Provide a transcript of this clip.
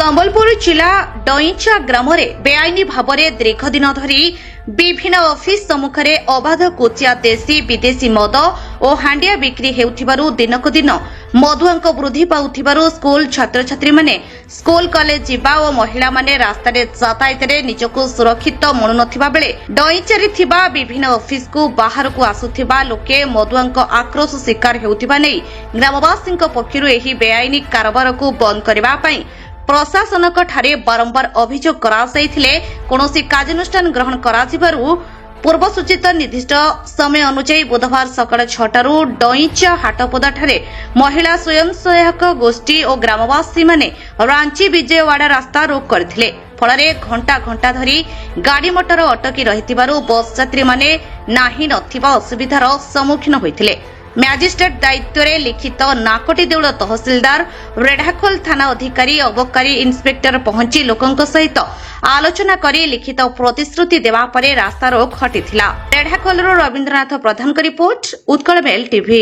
ସମ୍ବଲପୁର ଜିଲ୍ଲା ଡଇଁଚା ଗ୍ରାମରେ ବେଆଇନ ଭାବରେ ଦୀର୍ଘଦିନ ଧରି ବିଭିନ୍ନ ଅଫିସ ସମ୍ମୁଖରେ ଅବାଧ କୋଚିଆ ଦେଶୀ ବିଦେଶୀ ମଦ ଓ ହାଣ୍ଡିଆ ବିକ୍ରି ହେଉଥିବାରୁ ଦିନକୁ ଦିନ ମଦୁଆଙ୍କ ବୃଦ୍ଧି ପାଉଥିବାରୁ ସ୍କୁଲ ଛାତ୍ରଛାତ୍ରୀମାନେ ସ୍କୁଲ କଲେଜ ଯିବା ଓ ମହିଳାମାନେ ରାସ୍ତାରେ ଯାତାୟାତରେ ନିଜକୁ ସୁରକ୍ଷିତ ମଣୁନଥିବା ବେଳେ ଡଇଁଚାରେ ଥିବା ବିଭିନ୍ନ ଅଫିସକୁ ବାହାରକୁ ଆସୁଥିବା ଲୋକେ ମଦୁଆଙ୍କ ଆକ୍ରୋଶ ଶିକାର ହେଉଥିବା ନେଇ ଗ୍ରାମବାସୀଙ୍କ ପକ୍ଷରୁ ଏହି ବେଆଇନ କାରବାରକୁ ବନ୍ଦ କରିବା ପାଇଁ ପ୍ରଶାସନଙ୍କଠାରେ ବାରମ୍ବାର ଅଭିଯୋଗ କରାଯାଇଥିଲେ କୌଣସି କାର୍ଯ୍ୟାନୁଷ୍ଠାନ ଗ୍ରହଣ କରାଯିବାରୁ ପୂର୍ବ ସୂଚିତ ନିର୍ଦ୍ଦିଷ୍ଟ ସମୟ ଅନୁଯାୟୀ ବୁଧବାର ସକାଳ 6ଟାରୁ ଡଇଁଚା ହାଟପଦାଠାରେ ମହିଳା ସ୍ୱୟଂ ସହାୟକ ଗୋଷ୍ଠୀ ଓ ଗ୍ରାମବାସୀମାନେ ରାଞ୍ଚି ବିଜୟୱାଡା ରାସ୍ତା ରୋକ କରିଥିଲେ। ଫଳରେ ଘଣ୍ଟା ଘଣ୍ଟା ଧରି ଗାଡ଼ି ମଟର ଅଟକି ରହିଥିବାରୁ ବସ୍ ଯାତ୍ରୀମାନେ ନାହିଁ ନଥିବା ଅସୁବିଧାର ସମ୍ମୁଖୀନ ହୋଇଥିଲେ। ମ୍ୟାଜିଷ୍ଟ୍ରେଟ ଦାୟିତ୍ୱରେ ଲିଖିତ ନାକଟି ଦେଉଳ ତହସିଲଦାର ରେଢାଖୋଲ ଥାନା ଅଧିକାରୀ ଅବକାରୀ ଇନ୍ସପେକ୍ଟର ପହଞ୍ଚି ଲୋକଙ୍କ ସହିତ ଆଲୋଚନା କରି ଲିଖିତ ପ୍ରତିଶ୍ରୁତି ଦେବା ପରେ ରାସ୍ତାରୋକ ହଟିଥିଲା। ରେଢାଖୋଲରୁ ରବୀନ୍ଦ୍ରନାଥ ପ୍ରଧାନଙ୍କ ରିପୋର୍ଟ, ଉତ୍କଳ ମେଲ୍ ଟିଭି।